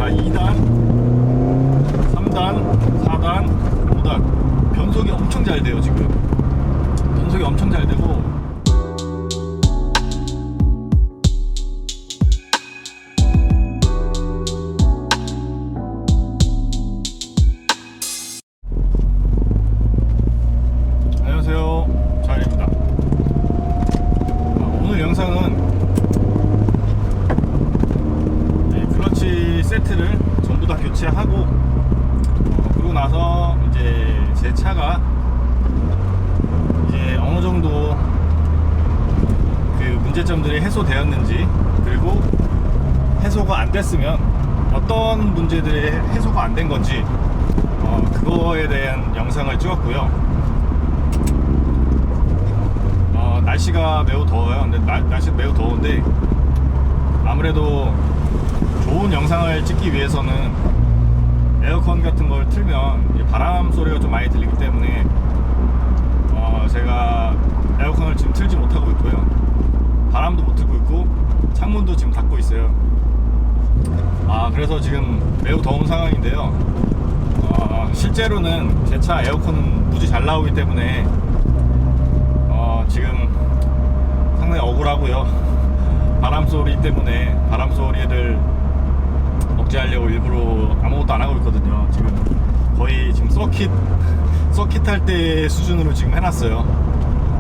자, 2단, 3단, 4단, 5단. 변속이 엄청 잘 돼요, 지금. 변속이 엄청 잘 되고. 안녕하세요, 자연입니다. 오늘 영상은 클러치 세트를 전부 다 교체하고, 그러고 나서 이제 제 차가 이제 어느 정도 그 문제점들이 해소되었는지, 그리고 해소가 안 됐으면 어떤 문제들이 해소가 안 된 건지, 그거에 대한 영상을 찍었고요. 날씨가 매우 더워요. 근데 날씨가 매우 더운데, 아무래도 좋은 영상을 찍기 위해서는 에어컨 같은 걸 틀면 바람 소리가 좀 많이 들리기 때문에 제가 에어컨을 지금 틀지 못하고 있고요. 바람도 못 틀고 있고, 창문도 지금 닫고 있어요. 그래서 지금 매우 더운 상황인데요. 실제로는 제 차 에어컨은 무지 잘 나오기 때문에 지금 상당히 억울하고요. 바람 소리 때문에 바람 소리를 억제하려고 일부러 아무것도 안 하고 있거든요. 지금 거의 지금 서킷 할 때 수준으로 지금 해놨어요.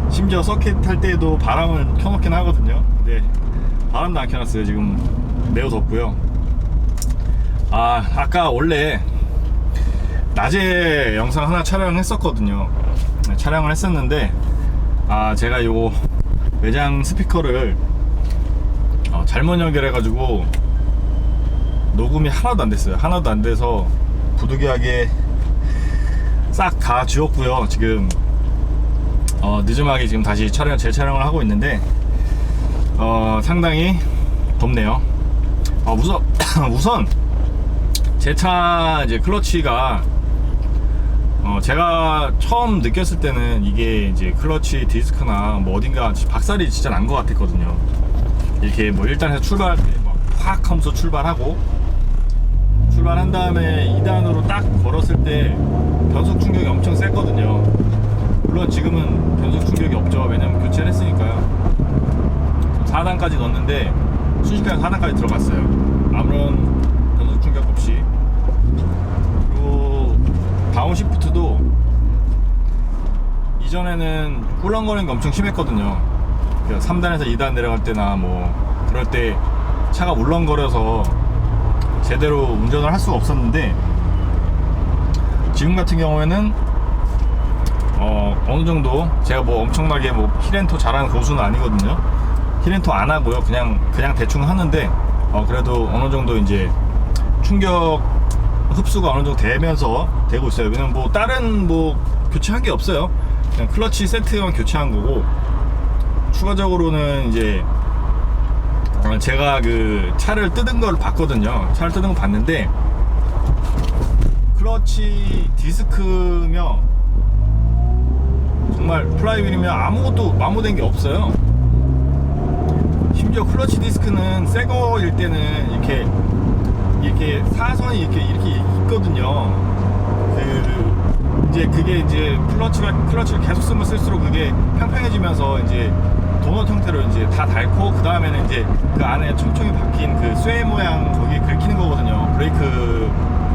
심지어 서킷 할 때도 바람을 켜놓긴 하거든요. 근데 바람도 안 켜놨어요. 지금 매우 덥고요. 아까 원래 낮에 영상 하나 촬영을 했었거든요. 촬영을 했었는데 제가 요 외장 스피커를 잘못 연결해 가지고 녹음이 하나도 안 됐어요. 하나도 안 돼서 부득이하게 싹 다 지웠고요. 지금 늦음하게 지금 다시 재촬영을 하고 있는데 상당히 덥네요. 우선 제 차 이제 클러치가 제가 처음 느꼈을 때는 이게 이제 클러치 디스크나 뭐 어딘가 박살이 진짜 난 것 같았거든요. 이렇게 뭐 1단에서 출발할 때 막 확 하면서 출발한 다음에 2단으로 딱 걸었을 때 변속 충격이 엄청 셌거든요. 물론 지금은 변속 충격이 없죠. 왜냐면 교체를 했으니까요. 4단까지 넣었는데 순식간에 4단까지 들어갔어요. 아무런 변속 충격 없이. 그리고 다운시프트도 이전에는 꿀렁거리는 게 엄청 심했거든요. 3단에서 2단 내려갈 때나 뭐 그럴 때 차가 울렁거려서 제대로 운전을 할 수가 없었는데, 지금 같은 경우에는 어느 정도 제가 뭐 엄청나게 뭐 히렌토 잘하는 고수는 아니거든요. 히렌토 안 하고요. 그냥 대충 하는데 그래도 어느 정도 이제 충격 흡수가 어느 정도 되고 있어요. 왜냐면 뭐 다른 뭐 교체한 게 없어요. 그냥 클러치 세트만 교체한 거고, 추가적으로는 이제 제가 그 차를 뜯은 걸 봤거든요. 차를 뜯은 거 봤는데, 클러치 디스크며 정말 플라이휠이며 아무것도 마모된 게 없어요. 심지어 클러치 디스크는 새 거일 때는 이렇게 사선이 이렇게 있거든요. 그게 이제 클러치를 계속 쓰면 쓸수록 그게 평평해지면서 이제 도넛 형태로 이제 다 닳고, 그 다음에는 이제 그 안에 촘촘히 박힌 그 쇠 모양 거기에 긁히는 거거든요. 브레이크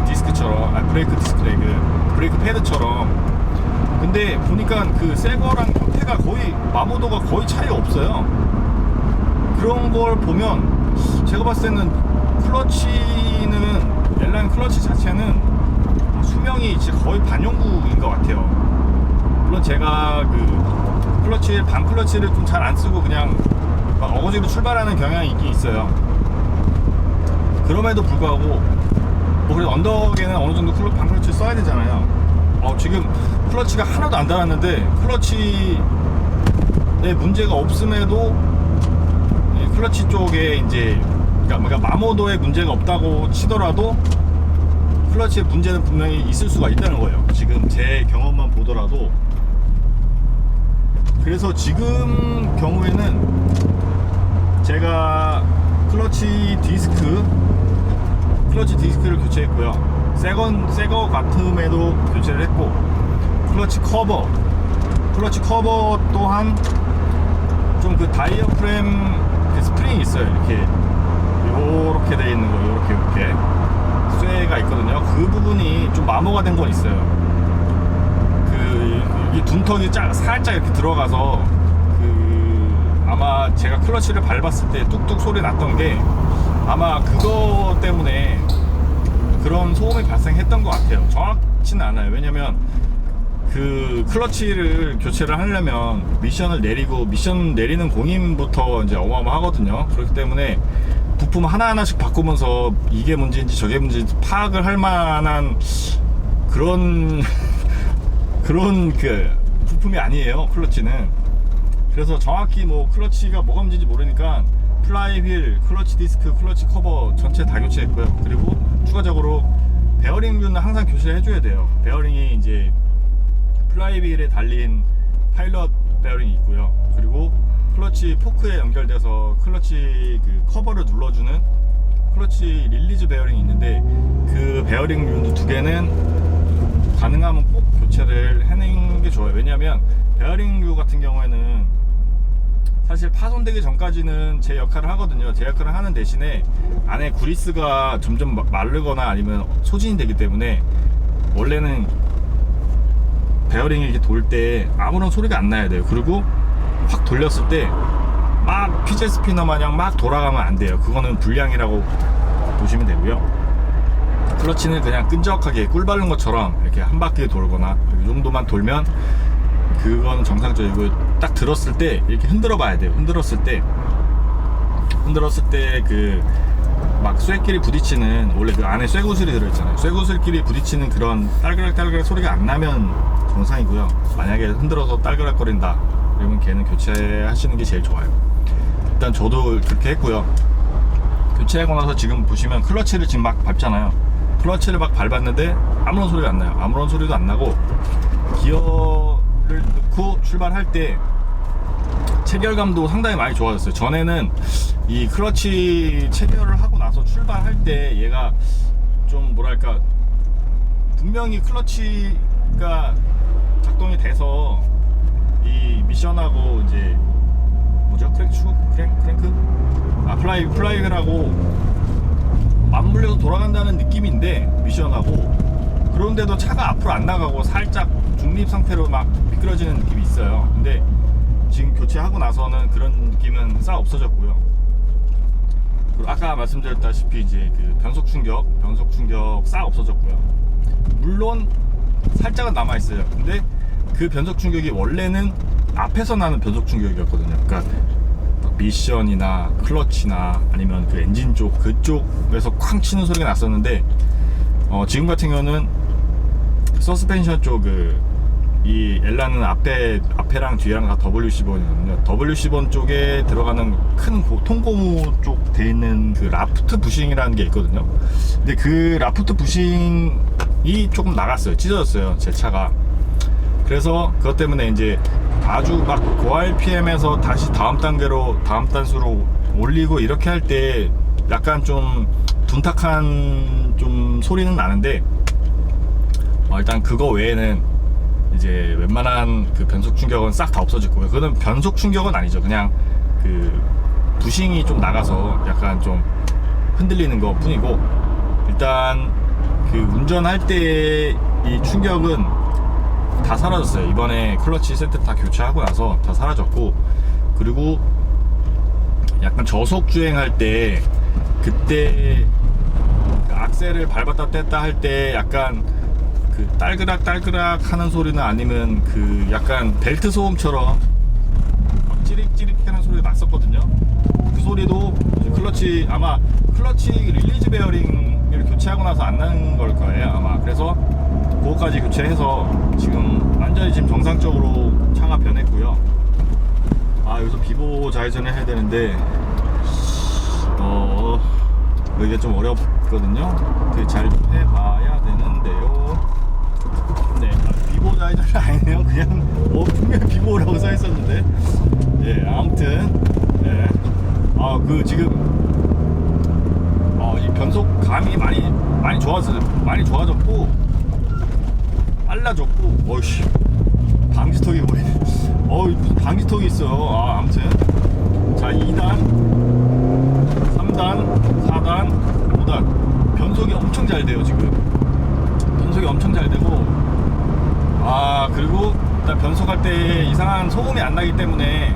디스크처럼, 브레이크 디스크래, 그 브레이크 패드처럼. 근데 보니까 그 새 거랑 형태가 거의 마모도가 거의 차이가 없어요. 그런 걸 보면 제가 봤을 때는 엘라인 클러치 자체는 수명이 진짜 거의 반영구인 것 같아요. 물론 제가 반 클러치를 좀 잘 안 쓰고 그냥 막 어거지로 출발하는 경향이 있긴 있어요. 그럼에도 불구하고 뭐 그래도 언덕에는 어느 정도 반 클러치를 써야 되잖아요. 지금 클러치가 하나도 안 닳았는데, 클러치에 문제가 없음에도 클러치 쪽에 이제 그러니까 마모도에 문제가 없다고 치더라도 클러치에 문제는 분명히 있을 수가 있다는 거예요. 지금 제 경험만 보더라도. 그래서 지금 경우에는 제가 클러치 클러치 디스크를 교체했고요. 새거 같음에도 교체를 했고, 클러치 커버 또한 좀 그 다이어프램 그 스프링이 있어요. 요렇게 돼 있는 거, 요렇게 쇠가 있거든요. 그 부분이 좀 마모가 된 건 있어요. 이 둔턱이 살짝 이렇게 들어가서 아마 제가 클러치를 밟았을 때 뚝뚝 소리 났던 게 아마 그거 때문에 그런 소음이 발생했던 것 같아요. 정확치는 않아요. 왜냐면 그 클러치를 교체를 하려면 미션 내리는 공임부터 이제 어마어마하거든요. 그렇기 때문에 부품 하나하나씩 바꾸면서 이게 문제인지 저게 문제인지 파악을 할 만한 그런 그 부품이 아니에요, 클러치는. 그래서 정확히 뭐 클러치가 뭐가 문제인지 모르니까 플라이 휠, 클러치 디스크, 클러치 커버 전체 다 교체했고요. 그리고 추가적으로 베어링류는 항상 교체를 해줘야 돼요. 베어링이 이제 플라이 휠에 달린 파일럿 베어링이 있고요. 그리고 클러치 포크에 연결돼서 클러치 그 커버를 눌러주는 클러치 릴리즈 베어링이 있는데, 그 베어링류 두 개는 가능하면 꼭 교체를 해내는 게 좋아요. 왜냐하면 베어링류 같은 경우에는 사실 파손되기 전까지는 제 역할을 하거든요. 제 역할을 하는 대신에 안에 구리스가 점점 마르거나 아니면 소진이 되기 때문에 원래는 베어링이 이렇게 돌 때 아무런 소리가 안 나야 돼요. 그리고 확 돌렸을 때 막 피제 스피너 마냥 막 돌아가면 안 돼요. 그거는 불량이라고 보시면 되고요. 클러치는 그냥 끈적하게 꿀 바른 것처럼 이렇게 한 바퀴 돌거나 이 정도만 돌면 그건 정상적이고, 딱 들었을 때 이렇게 흔들어 봐야 돼요. 흔들었을 때 그 막 쇠끼리 부딪히는, 원래 그 안에 쇠구슬이 들어있잖아요. 쇠구슬끼리 부딪히는 그런 딸그락 소리가 안 나면 정상이고요. 만약에 흔들어서 딸그락거린다 그러면 걔는 교체하시는 게 제일 좋아요. 일단 저도 그렇게 했고요. 교체하고 나서 지금 보시면 클러치를 지금 막 밟잖아요. 클러치를 막 밟았는데 아무런 소리가 안 나요. 아무런 소리도 안 나고, 기어를 넣고 출발할 때 체결감도 상당히 많이 좋아졌어요. 전에는 이 클러치 체결을 하고 나서 출발할 때 얘가 좀 뭐랄까, 분명히 클러치가 작동이 돼서 이 미션하고 이제 뭐죠? 크랭크? 플라이휠하고 맞물려서 돌아간다는 느낌인데, 미션하고. 그런데도 차가 앞으로 안 나가고 살짝 중립 상태로 막 미끄러지는 느낌이 있어요. 근데 지금 교체하고 나서는 그런 느낌은 싹 없어졌고요. 그리고 아까 말씀드렸다시피 이제 그 변속 충격 싹 없어졌고요. 물론 살짝은 남아 있어요. 근데 그 변속 충격이 원래는 앞에서 나는 변속 충격이었거든요. 그러니까 미션이나 클러치나 아니면 그 엔진 쪽 그쪽에서 쾅 치는 소리가 났었는데, 지금 같은 경우는 서스펜션 쪽 이 엘라는 앞에랑 뒤랑 다 W10원이거든요. W10원 쪽에 들어가는 큰 통고무 쪽 돼 있는 그 라프트 부싱이라는 게 있거든요. 근데 그 라프트 부싱이 조금 나갔어요. 찢어졌어요, 제 차가. 그래서 그것 때문에 이제 아주 막 고RPM에서 다시 다음 단수로 올리고 이렇게 할 때 약간 좀 둔탁한 좀 소리는 나는데, 일단 그거 외에는 이제 웬만한 그 변속 충격은 싹 다 없어졌고요. 그거는 변속 충격은 아니죠. 그냥 그 부싱이 좀 나가서 약간 좀 흔들리는 것 뿐이고, 일단 그 운전할 때 이 충격은 다 사라졌어요. 이번에 클러치 세트 다 교체하고 나서 다 사라졌고, 그리고 약간 저속 주행할 때 그때 그 악셀을 밟았다 뗐다 할 때 약간 그 딸그락 하는 소리는 아니면 그 약간 벨트 소음처럼 막 찌릭 하는 소리가 났었거든요. 그 소리도 클러치, 아마 클러치 릴리즈 베어링을 교체하고 나서 안 나는 걸 거예요, 아마. 그래서 그거까지 교체해서 지금 완전히 지금 정상적으로 차가 변했고요. 여기서 비보 좌회전을 해야 되는데 이게 좀 어렵거든요. 되게 잘 해봐야 되는데요. 네, 비보 좌회전이 아니네요. 그냥 분명 비보라고 써 있었는데, 예, 아무튼 그 지금 이 변속감이 많이 좋아졌고 빨라졌고. 어이씨, 방지턱이 보이네. 무슨 방지턱이 있어요. 아무튼 자, 2단 3단 4단 5단 변속이 엄청 잘 돼요. 지금 변속이 엄청 잘 되고, 그리고 일단 변속할 때 이상한 소음이 안 나기 때문에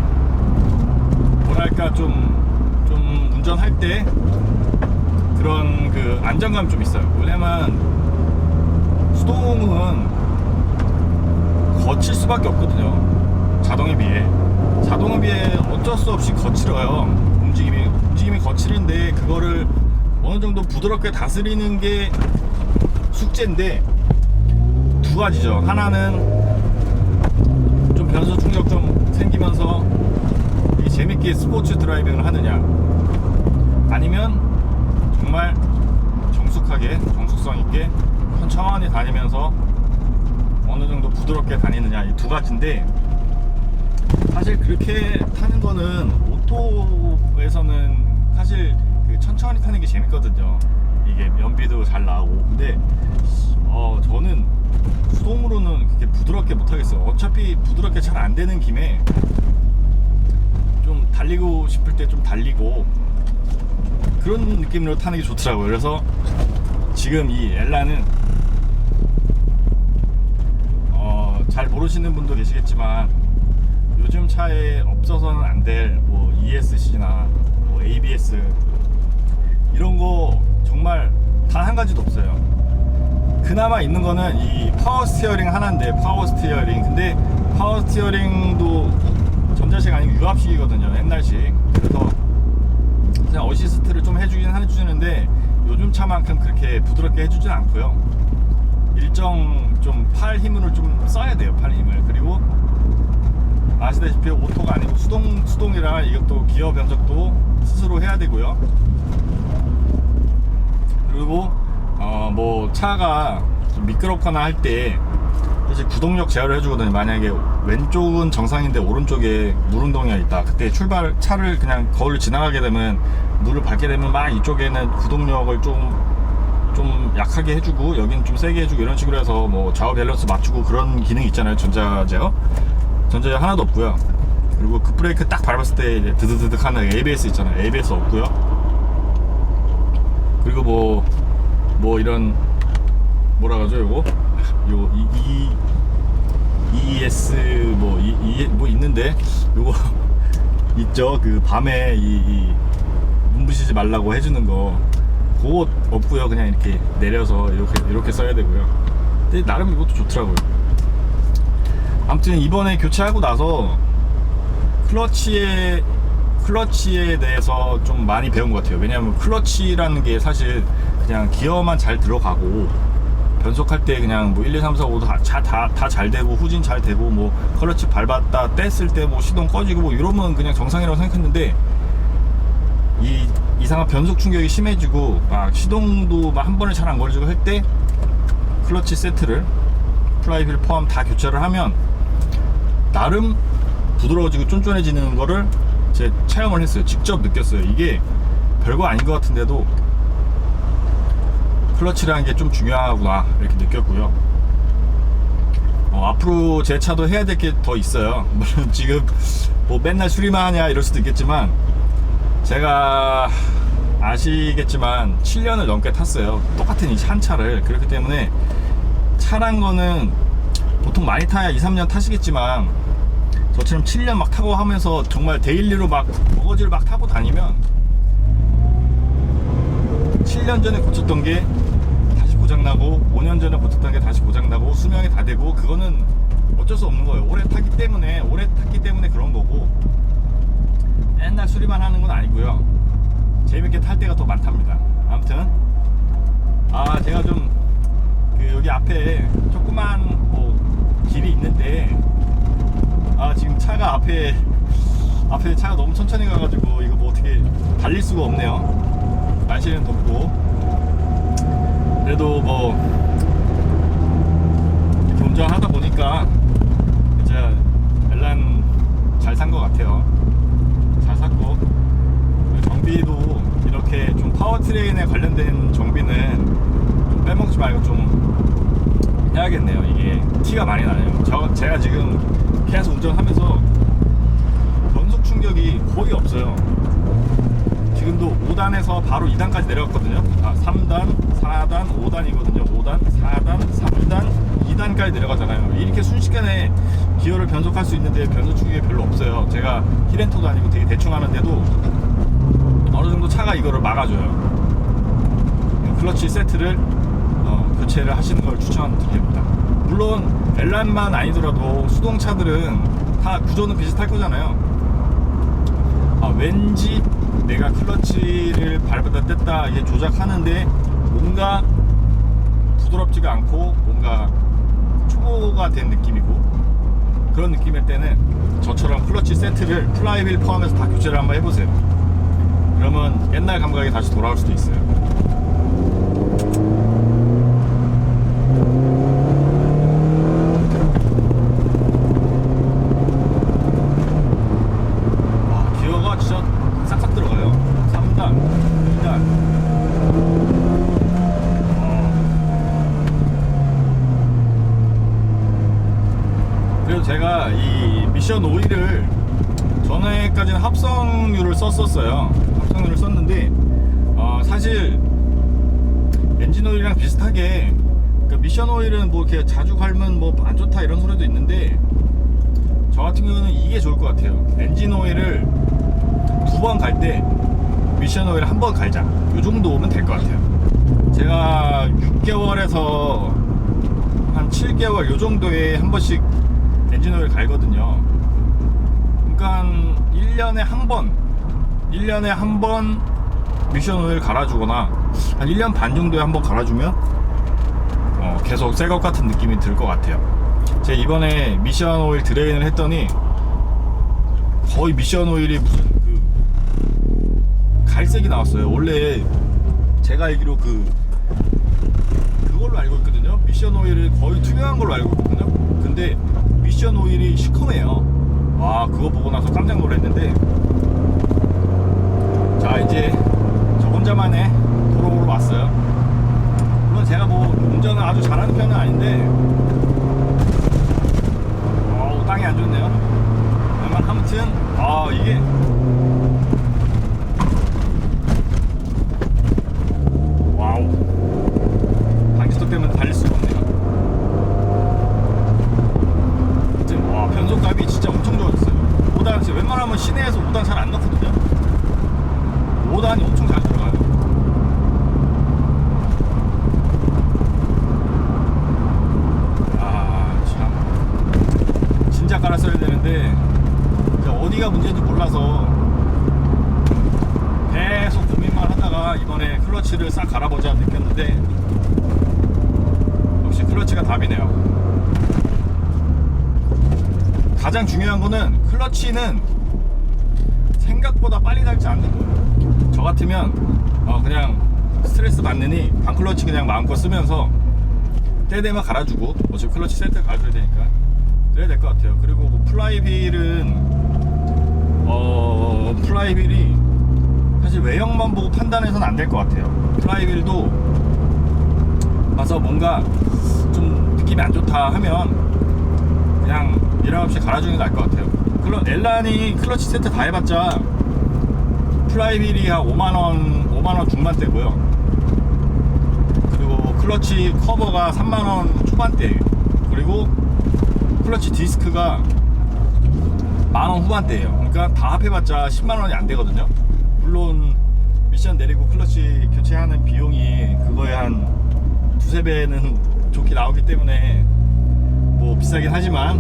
뭐랄까 좀 운전할 때 그런 그 안정감이 좀 있어요. 왜냐면 수동은 거칠 수밖에 없거든요. 자동에 비해 어쩔 수 없이 거칠어요. 움직임이 거칠은데 그거를 어느 정도 부드럽게 다스리는 게 숙제인데, 두 가지죠. 하나는 좀 변속 충격 좀 생기면서 재밌게 스포츠 드라이빙을 하느냐, 아니면 정말 정숙성 있게 천천히 다니면서 어느 정도 부드럽게 다니느냐, 이 두 가지인데, 사실 그렇게 타는 거는 오토에서는 사실 그 천천히 타는 게 재밌거든요. 이게 연비도 잘 나오고. 근데 저는 수동으로는 그렇게 부드럽게 못 하겠어요. 어차피 부드럽게 잘 안 되는 김에 좀 달리고 싶을 때 좀 달리고 그런 느낌으로 타는 게 좋더라고요. 그래서 지금 이 엘라는 잘 모르시는 분도 계시겠지만 요즘 차에 없어서는 안 될 뭐 ESC나 뭐 ABS 이런 거 정말 단 한 가지도 없어요. 그나마 있는 거는 이 파워 스티어링 하나인데, 파워 스티어링. 근데 파워 스티어링도 전자식 아니고 유압식이거든요. 옛날식. 그래서 그냥 어시스트를 좀 해주는데 요즘 차만큼 그렇게 부드럽게 해주진 않고요. 일정 좀 팔 힘을 좀 써야 돼요. 팔 힘을. 그리고 아시다시피 오토가 아니고 수동이라 이것도 기어 변속도 스스로 해야 되고요. 그리고 뭐 차가 좀 미끄럽거나 할 때 사실 구동력 제어를 해주거든요. 만약에 왼쪽은 정상인데 오른쪽에 물운동이가 있다, 그때 차를 그냥 거울을 지나가게 되면, 물을 밟게 되면 막 이쪽에는 구동력을 좀 약하게 해주고 여기는 좀 세게 해주고 이런 식으로 해서 뭐 좌우 밸런스 맞추고 그런 기능이 있잖아요. 전자 제어 하나도 없고요. 그리고 급브레이크 딱 밟았을 때 드드드득 하는 ABS 있잖아요. ABS 없고요. 그리고 뭐 이런 뭐라 그러죠, 요거? 요 ES 뭐 있는데 요거 있죠. 그 밤에 눈부시지 말라고 해주는 거, 그거 없고요. 그냥 이렇게 내려서 이렇게 써야 되고요. 근데 나름 이것도 좋더라고요. 아무튼 이번에 교체하고 나서 클러치에 대해서 좀 많이 배운 것 같아요. 왜냐하면 클러치라는 게 사실 그냥 기어만 잘 들어가고 변속할 때 그냥 뭐 1, 2, 3, 4, 5 다 잘 되고 후진 잘 되고 뭐 클러치 밟았다 뗐을 때 뭐 시동 꺼지고 뭐 이러면 그냥 정상이라고 생각했는데, 이 이상한 변속 충격이 심해지고 막 시동도 막 한 번에 잘 안 걸리고 할 때 클러치 세트를 플라이휠 포함 다 교체를 하면 나름 부드러워지고 쫀쫀해지는 거를 제 체험을 했어요. 직접 느꼈어요. 이게 별거 아닌 것 같은데도 클러치라는 게 좀 중요하구나 이렇게 느꼈고요. 앞으로 제 차도 해야 될 게 더 있어요. 물론 지금 뭐 맨날 수리만 하냐 이럴 수도 있겠지만, 제가 아시겠지만 7년을 넘게 탔어요. 똑같은 이 한 차를. 그렇기 때문에 차란 거는 보통 많이 타야 2, 3년 타시겠지만, 저처럼 7년 막 타고 하면서 정말 데일리로 막 어거지를 막 타고 다니면 7년 전에 고쳤던 게 다시 고장나고 5년 전에 고쳤던 게 다시 고장나고 수명이 다 되고, 그거는 어쩔 수 없는 거예요. 오래 탔기 때문에 그런 거고, 맨날 수리만 하는 건 아니고요. 재밌게 탈 때가 더 많답니다. 아무튼 제가 좀 여기 앞에 조그만 뭐 길이 있는데, 지금 차가 앞에 차가 너무 천천히 가가지고 이거 뭐 어떻게 달릴 수가 없네요. 날씨는 덥고. 그래도 뭐 이렇게 운전하다 보니까 진짜 엘란 잘 산 것 같아요. 잘 샀고, 정비도 이렇게 좀 파워트레인에 관련된 정비는 좀 빼먹지 말고 좀 해야겠네요. 이게 티가 많이 나네요. 제가 지금 계속 운전하면서 변속 충격이 거의 없어요. 지금도 5단에서 바로 2단까지 내려갔거든요. 3단, 4단, 5단이거든요. 5단, 4단, 3단, 2단까지 내려가잖아요. 이렇게 순식간에 기어를 변속할 수 있는데 변속 충격이 별로 없어요. 제가 힐앤토도 아니고 되게 대충 하는데도 어느 정도 차가 이거를 막아줘요. 클러치 세트를 교체를 하시는 걸 추천드립니다. 물론 엘란만 아니더라도 수동차들은 다 구조는 비슷할 거잖아요. 왠지 내가 클러치를 밟았다 뗐다 이게 조작하는데 뭔가 부드럽지가 않고 뭔가 초보가 된 느낌이고 그런 느낌일 때는 저처럼 클러치 세트를 플라이휠 포함해서 다 교체를 한번 해보세요. 그러면 옛날 감각이 다시 돌아올 수도 있어요. 기어가 진짜 싹싹 들어가요. 3단, 2단. 그래서 제가 이 미션 오일을 전에까지는 합성유를 썼었어요. 합성유를 썼는데 사실 엔진 오일이랑 비슷하게 그러니까 미션 오일은 뭐 이렇게 자주 갈면 뭐 안 좋다 이런 소리도 있는데 저 같은 경우는 이게 좋을 것 같아요. 엔진 오일을 2번 갈 때 미션 오일 1번 갈자 이 정도 오면 될 것 같아요. 제가 6개월에서 한 7개월 요 정도에 한 번씩 엔진 오일 갈거든요. 그러니까 1년에 한 번 미션 오일 갈아주거나 한 1년 반 정도에 한 번 갈아주면 계속 새것 같은 느낌이 들 것 같아요. 제가 이번에 미션 오일 드레인을 했더니 거의 미션 오일이 무슨 갈색이 나왔어요. 원래 제가 알기로 그걸로 알고 있거든요. 미션 오일을 거의 투명한 걸로 알고 있거든요. 근데 미션 오일이 시커매요. 와, 그거 보고 나서 깜짝 놀랐는데 자, 이제 저 혼자만의 도로로 왔어요. 물론 제가 뭐 운전을 아주 잘하는 편은 아닌데 땅이 안 좋네요. 아무튼 이게 와우, 방지턱 때문에 달릴 수가 없네요. 아무튼 변속감이 진짜 엄청 좋아졌어요. 5단 진짜 웬만하면 시내에서 5단 잘 안 넣거든요. 5단이 엄청 잘 들어가요. 참 진짜 깔았어야 되는데 어디가 문제인지 몰라서 계속 고민만 하다가 이번에 클러치를 싹 갈아보자 느꼈는데 역시 클러치가 답이네요. 가장 중요한 거는 클러치는 생각보다 빨리 닳지 않는 거예요. 저 같으면 그냥 스트레스 받느니 반클러치 그냥 마음껏 쓰면서 때 되면 갈아주고 어차피 클러치 세트 갈아줘야 되니까 그래야 될 것 같아요. 그리고 뭐 플라이휠은 플라이휠이 사실 외형만 보고 판단해서는 안 될 것 같아요. 플라이휠도 와서 뭔가 좀 느낌이 안 좋다 하면 그냥 미련 없이 갈아주는 게 나을 것 같아요. 엘란이 클러치 세트 다 해봤자 플라이휠이 한 5만원 중반대고요. 그리고 클러치 커버가 3만원 초반대예요. 그리고 클러치 디스크가 10,000원 후반대예요. 그러니까 다 합해봤자 10만원이 안 되거든요. 물론 미션 내리고 클러치 교체하는 비용이 그거에 한 두세 배는 좋게 나오기 때문에 뭐 비싸긴 하지만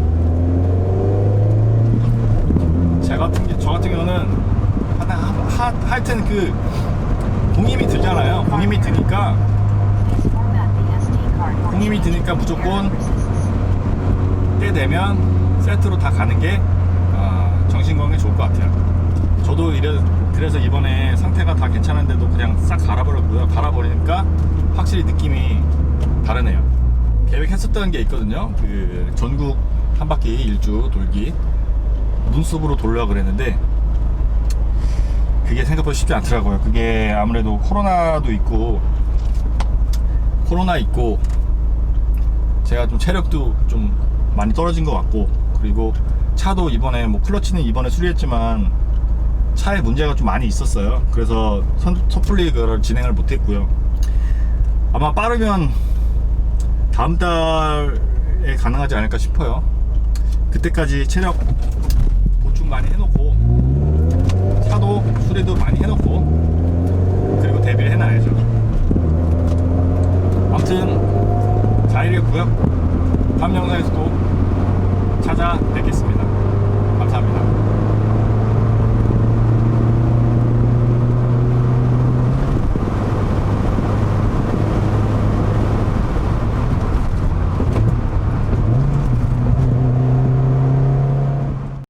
저 같은 경우는 하여튼 공임이 들잖아요. 공임이 드니까 무조건 때 되면 세트로 다 가는 게 정신건강에 좋을 것 같아요. 저도 그래서 이번에 상태가 다 괜찮은데도 그냥 싹 갈아버렸고요. 갈아버리니까 확실히 느낌이 다르네요. 계획했었던 게 있거든요. 전국 한 바퀴 일주 돌기 눈썹으로 돌려고 그랬는데 그게 생각보다 쉽지 않더라고요. 그게 아무래도 코로나 있고 제가 좀 체력도 좀 많이 떨어진 것 같고, 그리고 차도 이번에 뭐 클러치는 이번에 수리했지만 차에 문제가 좀 많이 있었어요. 그래서 섣불리 그걸 진행을 못했고요. 아마 빠르면 다음 달에 가능하지 않을까 싶어요. 그때까지 체력 보충 많이 해놓고 차도 수리도 많이